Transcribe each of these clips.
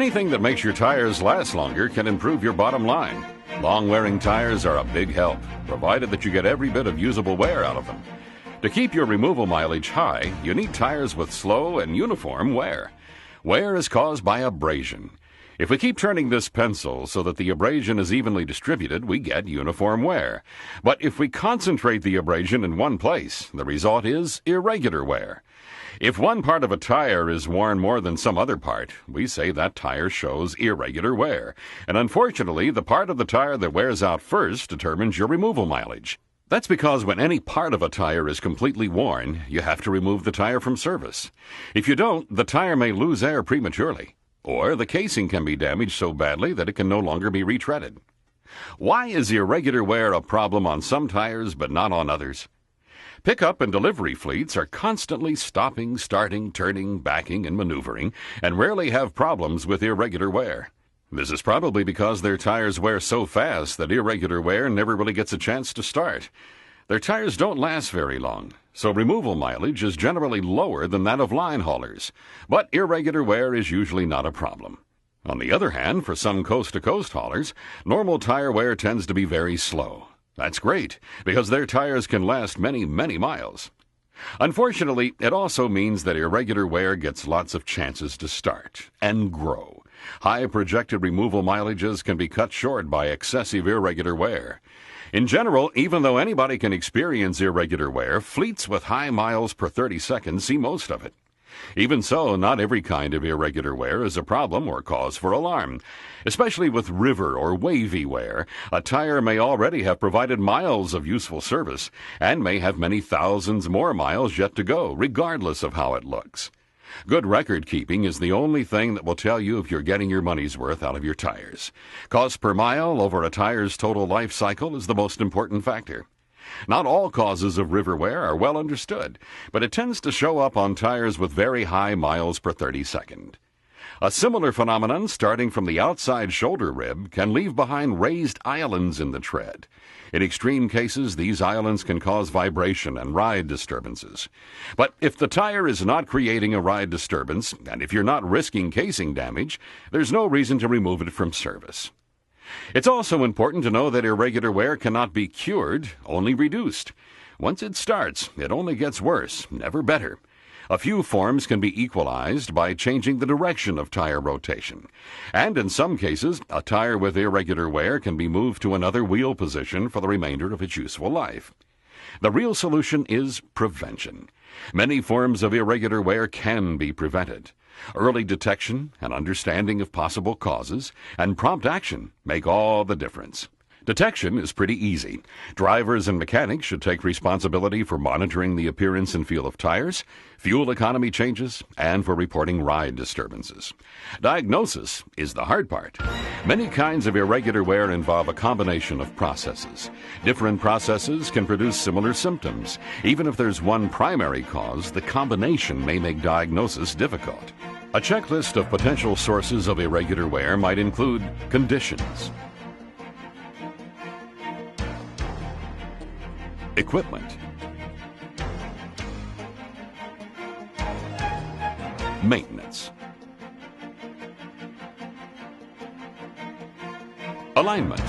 Anything that makes your tires last longer can improve your bottom line. Long-wearing tires are a big help, provided that you get every bit of usable wear out of them. To keep your removal mileage high, you need tires with slow and uniform wear. Wear is caused by abrasion. If we keep turning this pencil so that the abrasion is evenly distributed, we get uniform wear. But if we concentrate the abrasion in one place, the result is irregular wear. If one part of a tire is worn more than some other part, we say that tire shows irregular wear. And unfortunately, the part of the tire that wears out first determines your removal mileage. That's because when any part of a tire is completely worn, you have to remove the tire from service. If you don't, the tire may lose air prematurely, or the casing can be damaged so badly that it can no longer be retreaded. Why is irregular wear a problem on some tires but not on others? Pickup and delivery fleets are constantly stopping, starting, turning, backing, and maneuvering, and rarely have problems with irregular wear. This is probably because their tires wear so fast that irregular wear never really gets a chance to start. Their tires don't last very long, so removal mileage is generally lower than that of line haulers. But irregular wear is usually not a problem. On the other hand, for some coast-to-coast haulers, normal tire wear tends to be very slow. That's great, because their tires can last many, many miles. Unfortunately, it also means that irregular wear gets lots of chances to start and grow. High projected removal mileages can be cut short by excessive irregular wear. In general, even though anybody can experience irregular wear, fleets with high miles per 30 seconds see most of it. Even so, not every kind of irregular wear is a problem or cause for alarm. Especially with river or wavy wear, a tire may already have provided miles of useful service and may have many thousands more miles yet to go, regardless of how it looks. Good record keeping is the only thing that will tell you if you're getting your money's worth out of your tires. Cost per mile over a tire's total life cycle is the most important factor. Not all causes of river wear are well understood, but it tends to show up on tires with very high miles per 30 second. A similar phenomenon starting from the outside shoulder rib can leave behind raised islands in the tread. In extreme cases, these islands can cause vibration and ride disturbances. But if the tire is not creating a ride disturbance, and if you're not risking casing damage, there's no reason to remove it from service. It's also important to know that irregular wear cannot be cured, only reduced. Once it starts, it only gets worse, never better. A few forms can be equalized by changing the direction of tire rotation. And in some cases, a tire with irregular wear can be moved to another wheel position for the remainder of its useful life. The real solution is prevention. Many forms of irregular wear can be prevented. Early detection and understanding of possible causes and prompt action make all the difference. Detection is pretty easy. Drivers and mechanics should take responsibility for monitoring the appearance and feel of tires, fuel economy changes, and for reporting ride disturbances. Diagnosis is the hard part. Many kinds of irregular wear involve a combination of processes. Different processes can produce similar symptoms. Even if there's one primary cause, the combination may make diagnosis difficult. A checklist of potential sources of irregular wear might include conditions, equipment, maintenance, alignment,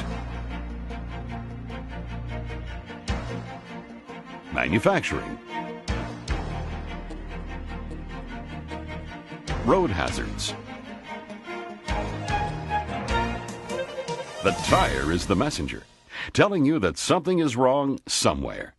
manufacturing, road hazards. The tire is the messenger, telling you that something is wrong somewhere.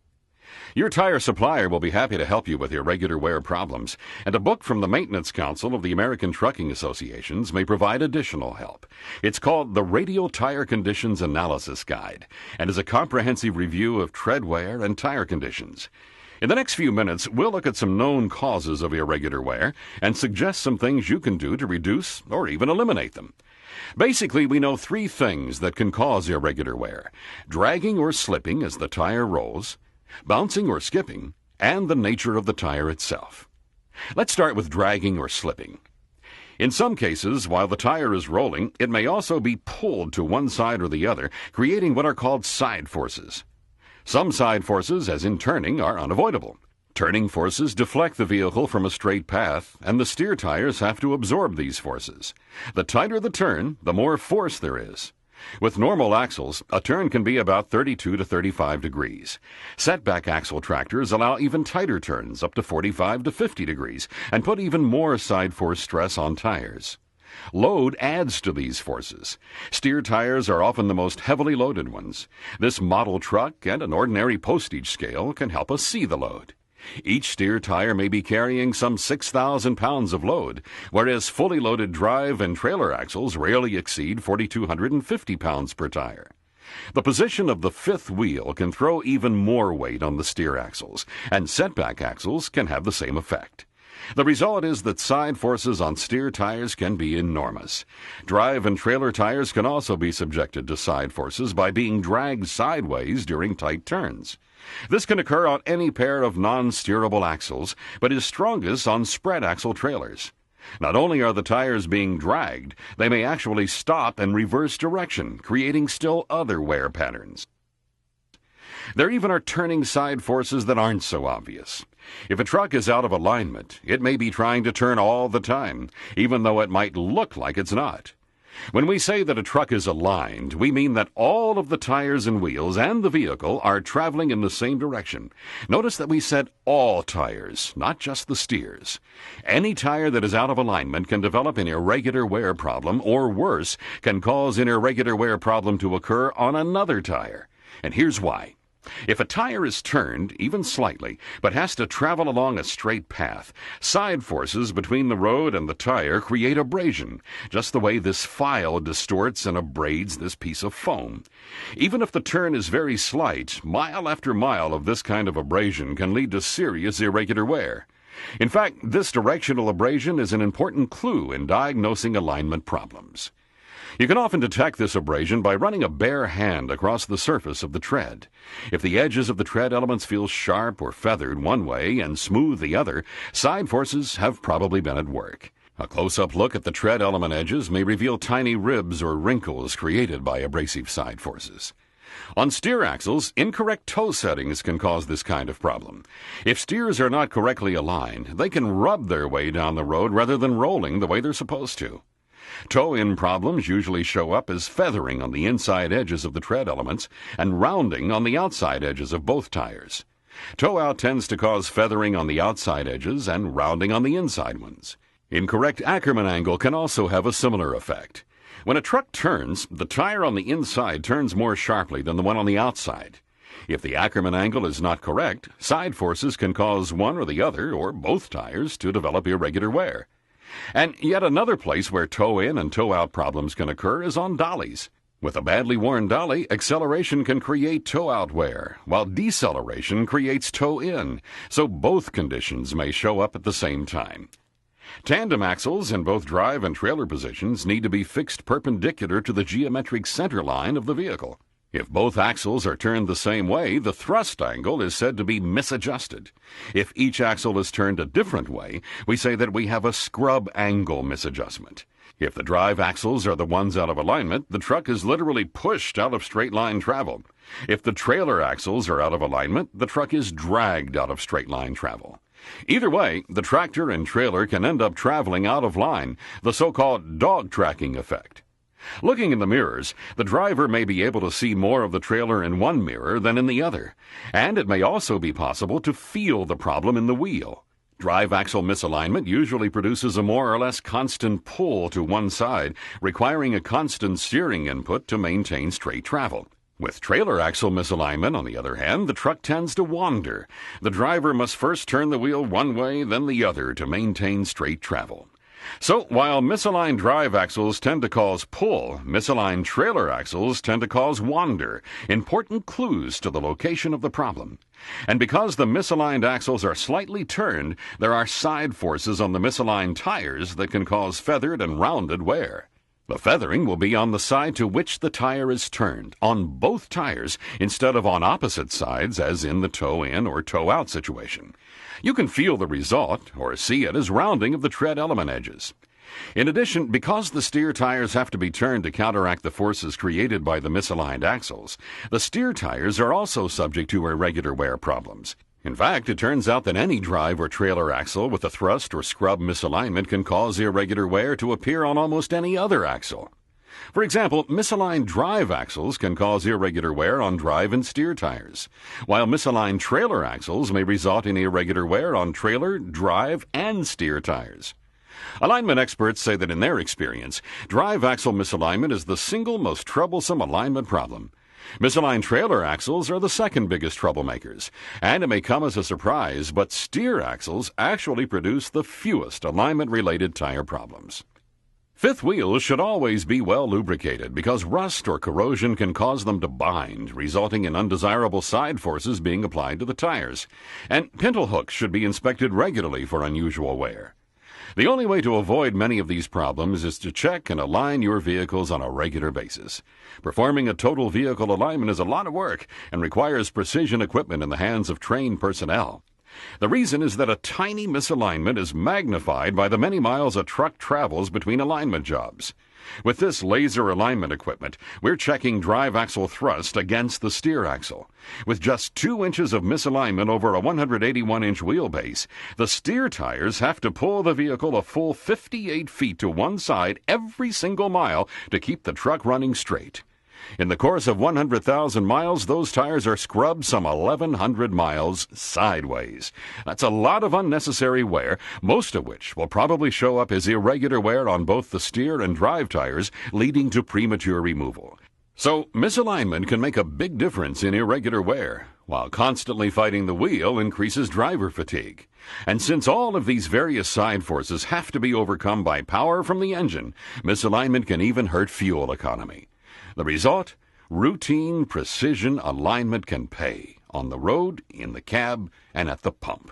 Your tire supplier will be happy to help you with irregular wear problems, and a book from the Maintenance Council of the American Trucking Associations may provide additional help. It's called the Radial Tire Conditions Analysis Guide and is a comprehensive review of tread wear and tire conditions. In the next few minutes, we'll look at some known causes of irregular wear and suggest some things you can do to reduce or even eliminate them. Basically, we know three things that can cause irregular wear: dragging or slipping as the tire rolls, bouncing or skipping, and the nature of the tire itself. Let's start with dragging or slipping. In some cases, while the tire is rolling, it may also be pulled to one side or the other, creating what are called side forces. Some side forces, as in turning, are unavoidable. Turning forces deflect the vehicle from a straight path, and the steer tires have to absorb these forces. The tighter the turn, the more force there is. With normal axles, a turn can be about 32 to 35 degrees. Setback axle tractors allow even tighter turns, up to 45 to 50 degrees, and put even more side force stress on tires. Load adds to these forces. Steer tires are often the most heavily loaded ones. This model truck and an ordinary postage scale can help us see the load. Each steer tire may be carrying some 6,000 pounds of load, whereas fully loaded drive and trailer axles rarely exceed 4,250 pounds per tire. The position of the fifth wheel can throw even more weight on the steer axles, and setback axles can have the same effect. The result is that side forces on steer tires can be enormous. Drive and trailer tires can also be subjected to side forces by being dragged sideways during tight turns. This can occur on any pair of non-steerable axles, but is strongest on spread axle trailers. Not only are the tires being dragged, they may actually stop and reverse direction, creating still other wear patterns. There even are turning side forces that aren't so obvious. If a truck is out of alignment, it may be trying to turn all the time, even though it might look like it's not. When we say that a truck is aligned, we mean that all of the tires and wheels and the vehicle are traveling in the same direction. Notice that we said all tires, not just the steers. Any tire that is out of alignment can develop an irregular wear problem, or worse, can cause an irregular wear problem to occur on another tire. And here's why. If a tire is turned, even slightly, but has to travel along a straight path, side forces between the road and the tire create abrasion, just the way this file distorts and abrades this piece of foam. Even if the turn is very slight, mile after mile of this kind of abrasion can lead to serious irregular wear. In fact, this directional abrasion is an important clue in diagnosing alignment problems. You can often detect this abrasion by running a bare hand across the surface of the tread. If the edges of the tread elements feel sharp or feathered one way and smooth the other, side forces have probably been at work. A close-up look at the tread element edges may reveal tiny ribs or wrinkles created by abrasive side forces. On steer axles, incorrect toe settings can cause this kind of problem. If steers are not correctly aligned, they can rub their way down the road rather than rolling the way they're supposed to. Toe-in problems usually show up as feathering on the inside edges of the tread elements and rounding on the outside edges of both tires. Toe-out tends to cause feathering on the outside edges and rounding on the inside ones. Incorrect Ackerman angle can also have a similar effect. When a truck turns, the tire on the inside turns more sharply than the one on the outside. If the Ackerman angle is not correct, side forces can cause one or the other, or both tires, to develop irregular wear. And yet another place where toe-in and toe-out problems can occur is on dollies. With a badly worn dolly, acceleration can create toe-out wear, while deceleration creates toe-in, so both conditions may show up at the same time. Tandem axles in both drive and trailer positions need to be fixed perpendicular to the geometric center line of the vehicle. If both axles are turned the same way, the thrust angle is said to be misadjusted. If each axle is turned a different way, we say that we have a scrub angle misadjustment. If the drive axles are the ones out of alignment, the truck is literally pushed out of straight line travel. If the trailer axles are out of alignment, the truck is dragged out of straight line travel. Either way, the tractor and trailer can end up traveling out of line, the so-called dog tracking effect. Looking in the mirrors, the driver may be able to see more of the trailer in one mirror than in the other, and it may also be possible to feel the problem in the wheel. Drive axle misalignment usually produces a more or less constant pull to one side, requiring a constant steering input to maintain straight travel. With trailer axle misalignment, on the other hand, the truck tends to wander. The driver must first turn the wheel one way, then the other to maintain straight travel. So, while misaligned drive axles tend to cause pull, misaligned trailer axles tend to cause wander, important clues to the location of the problem. And because the misaligned axles are slightly turned, there are side forces on the misaligned tires that can cause feathered and rounded wear. The feathering will be on the side to which the tire is turned, on both tires, instead of on opposite sides as in the toe-in or toe-out situation. You can feel the result, or see it as rounding of the tread element edges. In addition, because the steer tires have to be turned to counteract the forces created by the misaligned axles, the steer tires are also subject to irregular wear problems. In fact, it turns out that any drive or trailer axle with a thrust or scrub misalignment can cause irregular wear to appear on almost any other axle. For example, misaligned drive axles can cause irregular wear on drive and steer tires, while misaligned trailer axles may result in irregular wear on trailer, drive, and steer tires. Alignment experts say that in their experience, drive axle misalignment is the single most troublesome alignment problem. Misaligned trailer axles are the second biggest troublemakers, and it may come as a surprise, but steer axles actually produce the fewest alignment-related tire problems. Fifth wheels should always be well lubricated because rust or corrosion can cause them to bind, resulting in undesirable side forces being applied to the tires. And pintle hooks should be inspected regularly for unusual wear. The only way to avoid many of these problems is to check and align your vehicles on a regular basis. Performing a total vehicle alignment is a lot of work and requires precision equipment in the hands of trained personnel. The reason is that a tiny misalignment is magnified by the many miles a truck travels between alignment jobs. With this laser alignment equipment, we're checking drive axle thrust against the steer axle. With just 2 inches of misalignment over a 181-inch wheelbase, the steer tires have to pull the vehicle a full 58 feet to one side every single mile to keep the truck running straight. In the course of 100,000 miles, those tires are scrubbed some 1,100 miles sideways. That's a lot of unnecessary wear, most of which will probably show up as irregular wear on both the steer and drive tires, leading to premature removal. So, misalignment can make a big difference in irregular wear, while constantly fighting the wheel increases driver fatigue. And since all of these various side forces have to be overcome by power from the engine, misalignment can even hurt fuel economy. The result? Routine, precision alignment can pay on the road, in the cab, and at the pump.